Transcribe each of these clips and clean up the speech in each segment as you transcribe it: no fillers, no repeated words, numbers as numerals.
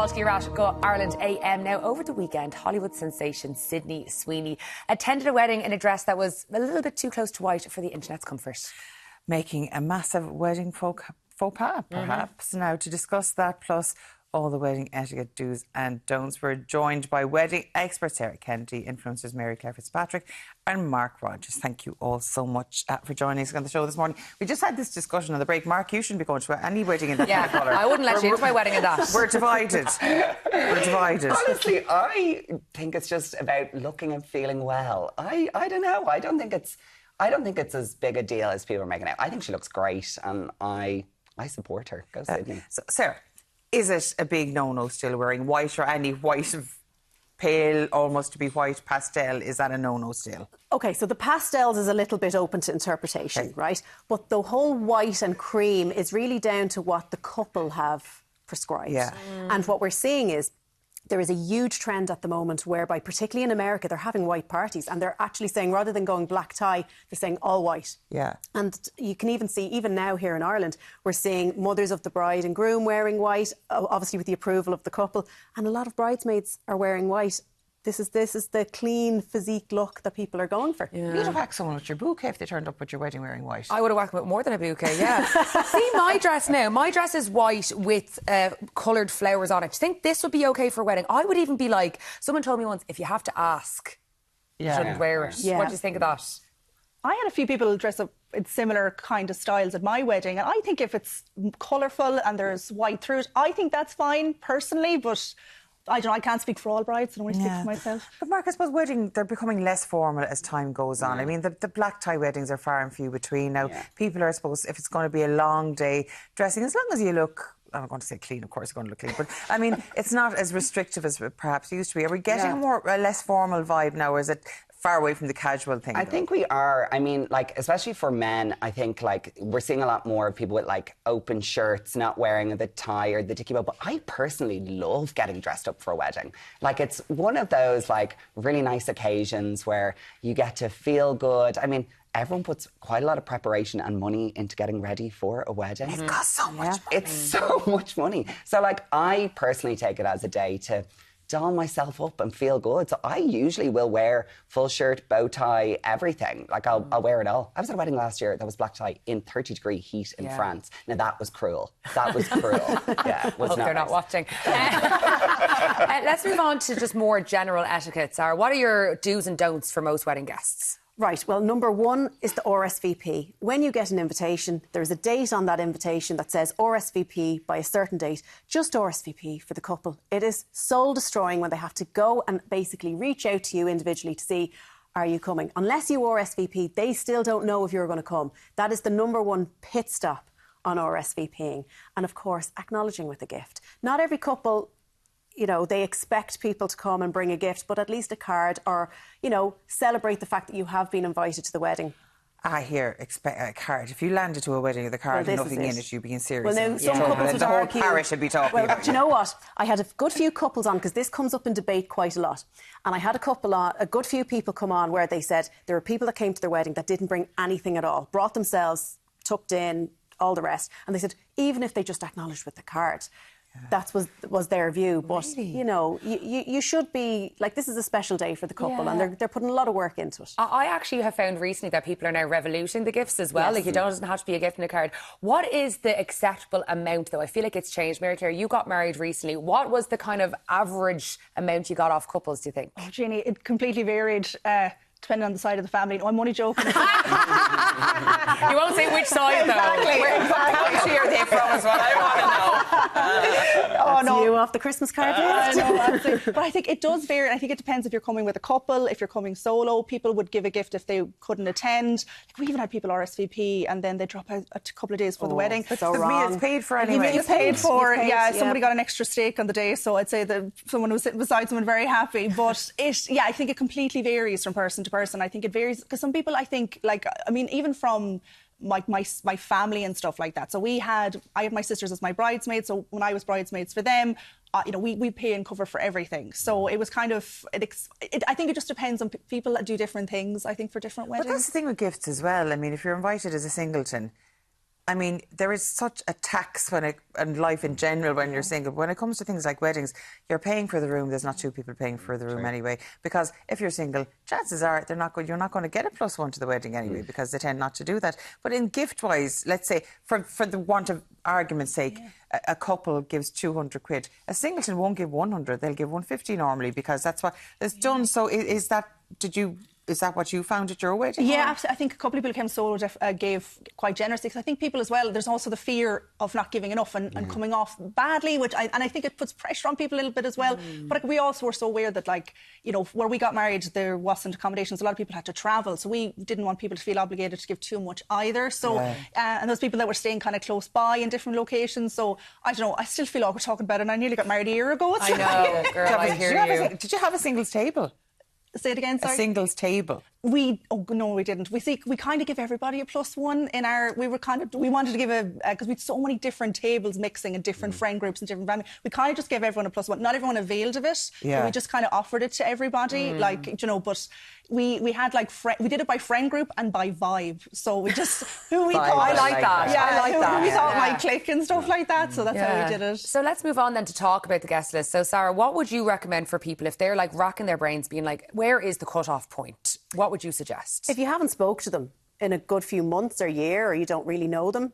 Fáilte Rát go Ireland AM. Now, over the weekend, Hollywood sensation Sydney Sweeney attended a wedding in a dress that was a little bit too close to white for the internet's comfort. Making a massive wedding faux pas, perhaps. Now, to discuss that, plus all the wedding etiquette do's and don'ts, we're joined by wedding expert Sara Kennedy, influencers Mary Claire Fitzpatrick and Mark Rogers. Thank you all so much for joining us on the show this morning. We just had this discussion on the break. Mark, you shouldn't be going to any wedding in that kind of colour. I wouldn't let you into my wedding in that. We're divided. We're divided. Honestly, I think it's just about looking and feeling well. I don't know. I don't think it's as big a deal as people are making out. I think she looks great, and I support her. Go Sydney. So, Sarah, is it a big no-no still wearing white, or any white of pale, almost to be white pastel? Is that a no-no still? OK, so the pastels is a little bit open to interpretation, right? But the whole white and cream is really down to what the couple have prescribed. Yeah. And what we're seeing is there is a huge trend at the moment whereby, particularly in America, they're having white parties and they're actually saying, rather than going black tie, they're saying all white. Yeah. And you can even see, even now here in Ireland, we're seeing mothers of the bride and groom wearing white, obviously with the approval of the couple, and a lot of bridesmaids are wearing white. This is the clean physique look that people are going for. Yeah. You'd have whacked someone with your bouquet if they turned up at your wedding wearing white. I would have whacked them with more than a bouquet, yeah. See my dress now. My dress is white with coloured flowers on it. Do you think this would be OK for a wedding? I would even be like, someone told me once, if you have to ask, you shouldn't wear it. Yeah. What do you think of that? I had a few people dress up in similar kind of styles at my wedding, and I think if it's colourful and there's white through it, I think that's fine personally, but I don't know, I can't speak for all brides, I don't want to speak for myself. But Mark, I suppose weddings, they're becoming less formal as time goes on. I mean, the black tie weddings are far and few between now. People are, I suppose, if it's going to be a long day, dressing, as long as you look, I'm going to say clean, of course you're going to look clean, but I mean, it's not as restrictive as it perhaps used to be. Are we getting a less formal vibe now, or is it far away from the casual thing? I think we are. I mean, like, especially for men, I think, like, we're seeing a lot more of people with, like, open shirts, not wearing the tie or the dicky bow. But I personally love getting dressed up for a wedding. Like, it's one of those, like, really nice occasions where you get to feel good. I mean, everyone puts quite a lot of preparation and money into getting ready for a wedding. It costs so much money. It's so much money. So, like, I personally take it as a day to doll myself up and feel good. So I usually will wear full shirt, bow tie, everything. Like, I'll wear it all. I was at a wedding last year that was black tie in 30-degree heat in France. Now, that was cruel. That was cruel. Yeah, it was Hope they're nice. not watching. Let's move on to just more general etiquette, Sarah. What are your do's and don'ts for most wedding guests? Right, well, number one is the RSVP. When you get an invitation, there's a date on that invitation that says RSVP by a certain date. Just RSVP for the couple. It is soul-destroying when they have to go and basically reach out to you individually to see, are you coming? Unless you RSVP, they still don't know if you're going to come. That is the number one pit stop on RSVPing. And, of course, acknowledging with a gift. Not every couple, you know, they expect people to come and bring a gift, but at least a card, or, you know, celebrate the fact that you have been invited to the wedding. I hear expect a card. If you landed to a wedding with a card and nothing in it, you'd be in serious. Well, now, some couples would the whole argue, parish would be talking well, about do you know what? I had a good few couples on, because this comes up in debate quite a lot. And I had a good few people come on where they said there were people that came to their wedding that didn't bring anything at all, brought themselves, tucked in, all the rest. And they said, even if they just acknowledged with the card, that was their view. But, you know, you should be, like, this is a special day for the couple, and they're putting a lot of work into it. I actually have found recently that people are now revolutioning the gifts as well. Like, it doesn't have to be a gift and a card. What is the acceptable amount, though? I feel like it's changed. Mary Claire, you got married recently. What was the kind of average amount you got off couples, do you think? Oh, Jeannie, it completely varied. Depending on the side of the family. No, I'm only joking. You won't say which side, though. Exactly. What country are they from is what I want to know. Oh, no. You off the Christmas card list. I know, that's it. But I think it does vary. I think it depends if you're coming with a couple, if you're coming solo. People would give a gift if they couldn't attend. Like, we even had people RSVP and then they drop out a couple of days for the wedding. That's so wrong. It's paid for anyway. It's paid for, somebody got an extra steak on the day, so I'd say that someone who was sitting beside someone very happy. But I think it completely varies from person to person. I think it varies because some people, I think, like, I mean, even from my family and stuff like that. So I had my sisters as my bridesmaids. So when I was bridesmaids for them, you know, we pay and cover for everything. So it was kind of, I think it just depends on people that do different things, I think, for different weddings. But that's the thing with gifts as well. I mean, if you're invited as a singleton, I mean, there is such a tax and life in general when you're single. When it comes to things like weddings, you're paying for the room. There's not two people paying for the room anyway. Because if you're single, chances are you're not going to get a +1 to the wedding anyway, because they tend not to do that. But in gift-wise, let's say, for the want of argument's sake, a couple gives 200 quid. A singleton won't give 100. They'll give 150 normally, because that's what it's done. So is that what you found at your wedding? Yeah, absolutely. I think a couple of people came solo, gave quite generously, because I think people as well, there's also the fear of not giving enough and coming off badly, and I think it puts pressure on people a little bit as well. But we also were so aware that, like, you know, where we got married, there wasn't accommodations. A lot of people had to travel, so we didn't want people to feel obligated to give too much either. So, and those people that were staying kind of close by in different locations. So, I don't know, I still feel awkward talking about it, and I nearly got married a year ago. I know, girl, I hear you. Did you have a singles table? Say it again, sorry. A singles table. No, we didn't. We kind of give everybody a +1 in our. We wanted to give because we had so many different tables mixing and different friend groups and different family. We kind of just gave everyone a +1. Not everyone availed of it. Yeah. But we just kind of offered it to everybody, like, you know. But we had like we did it by friend group and by vibe. So we just who we thought. I like that. Yeah, I like that. Who we thought might click and stuff like that. So that's how we did it. So let's move on then to talk about the guest list. So Sarah, what would you recommend for people if they're like racking their brains, being like, where is the cut-off point? What would you suggest? If you haven't spoke to them in a good few months or year, or you don't really know them,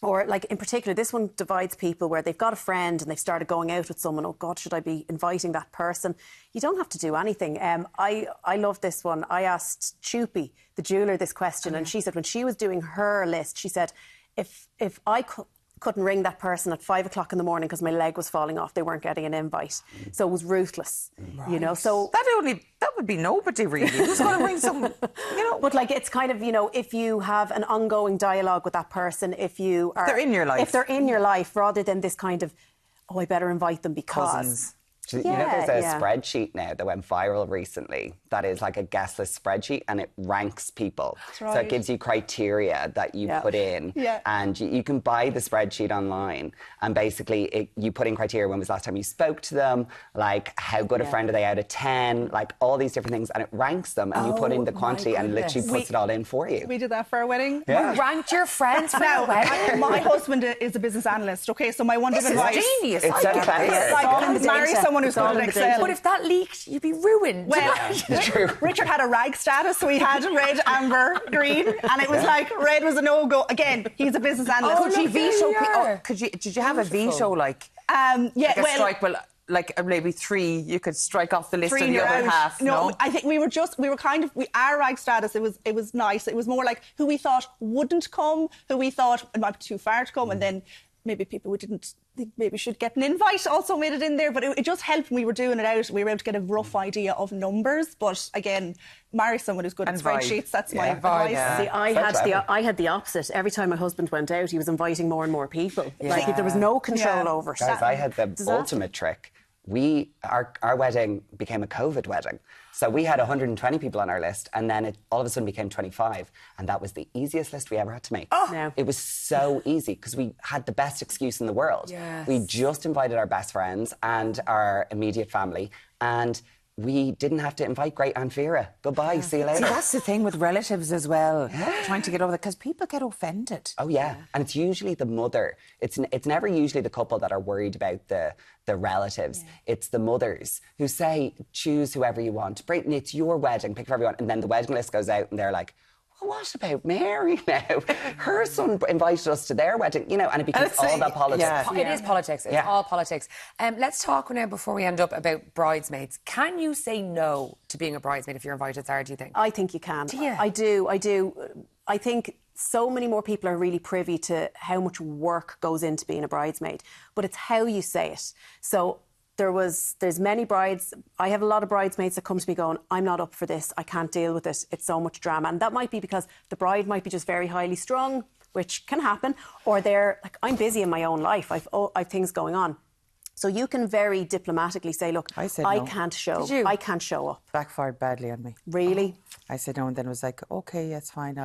or like in particular, this one divides people where they've got a friend and they've started going out with someone. Oh God, should I be inviting that person? You don't have to do anything. I love this one. I asked Chupi, the jeweller, this question, and she said when she was doing her list, she said, if I couldn't ring that person at 5 o'clock in the morning because my leg was falling off, they weren't getting an invite. So it was ruthless, you know. So that would be nobody really. Who's going to ring someone, you know? But like, it's kind of, you know, if you have an ongoing dialogue with that person, if they're in your life, rather than this kind of, oh, I better invite them because. Cousins. You know, there's a spreadsheet now that went viral recently that is like a guest list spreadsheet, and it ranks people. Right. So it gives you criteria that you put in, and you can buy the spreadsheet online. And basically, you put in criteria: when was the last time you spoke to them, like how good a friend are they out of 10, like all these different things, and it ranks them. And you put in the quantity, and literally puts it all in for you. We did that for our wedding. You ranked your friends for your wedding. My husband is a business analyst. Okay, so my one bit of advice. This is genius. It's so clever. Like, marry someone who's good at Excel. But if that leaked, you'd be ruined. Well, True. Richard had a rag status, so he had red, amber, green, and it was like red was a no-go. Again, he's a business analyst. Could you veto? Did you have a veto like? Strike? Well, like maybe 3, you could strike off the list and the other half. No, I think we were kind of our rag status. It was nice. It was more like who we thought wouldn't come, who we thought it might be too far to come, and then maybe people we didn't think maybe should get an invite also made it in there. But it just helped when we were doing it out. We were able to get a rough idea of numbers. But again, marry someone who's good at spreadsheets. That's my advice. Yeah. See, I had the opposite. Every time my husband went out, he was inviting more and more people. Like there was no control over it. Guys, I had the ultimate trick. Our wedding became a COVID wedding. So we had 120 people on our list, and then it all of a sudden became 25. And that was the easiest list we ever had to make. No. It was so easy because we had the best excuse in the world. Yes. We just invited our best friends and our immediate family, and we didn't have to invite great Aunt Vera. Goodbye, see you later. See, that's the thing with relatives as well. Trying to get over that, because people get offended. Oh, yeah. And it's usually the mother. It's never usually the couple that are worried about the relatives. It's the mothers who say, choose whoever you want. Brittany, it's your wedding. Pick whoever you want. And then the wedding list goes out and they're like, well, what about Mary now? Her son invited us to their wedding, you know, and it becomes all about politics. Yeah. It is politics. It's all politics. Let's talk now, before we end up, about bridesmaids. Can you say no to being a bridesmaid if you're invited, Sarah, do you think? I think you can. Do you? I do. I think so many more people are really privy to how much work goes into being a bridesmaid, but it's how you say it. So there's many brides. I have a lot of bridesmaids that come to me going, I'm not up for this. I can't deal with it. It's so much drama. And that might be because the bride might be just very highly strung, which can happen, or they're like, I'm busy in my own life. I've things going on. So you can very diplomatically say, look, I can't show up. Backfired badly on me. Really? I said no, and then it was like, okay, it's fine.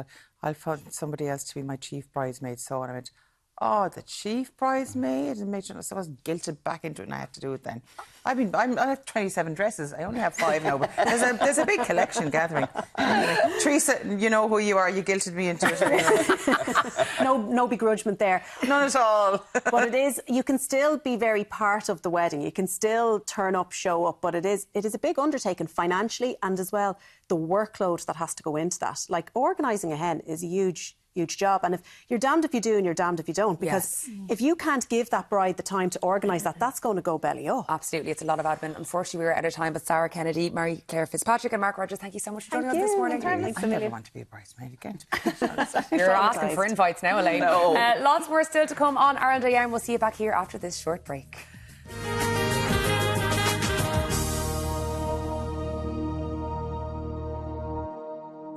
I'll find somebody else to be my chief bridesmaid. So, and I went, Oh, the chief bridesmaid, and made sure I was guilted back into it, and I had to do it then. I have 27 dresses. I only have 5 now, but there's a big collection gathering. Anyway, Teresa, you know who you are. You guilted me into it. No begrudgement there. None at all. But it is. You can still be very part of the wedding. You can still turn up, show up. But it is a big undertaking financially, and as well the workload that has to go into that. Like organising a hen is a huge job, and if you're damned if you do and you're damned if you don't, because if you can't give that bride the time to organise that, that's going to go belly up. Absolutely, it's a lot of admin. Unfortunately, we were out of time, but Sara Kennedy, Mary Claire Fitzpatrick and Mark Rogers, thank you so much for joining us this morning. I never want to be a bridesmaid again. You're asking for invites now, Elaine. No. Lots more still to come on RLDM. We'll see you back here after this short break.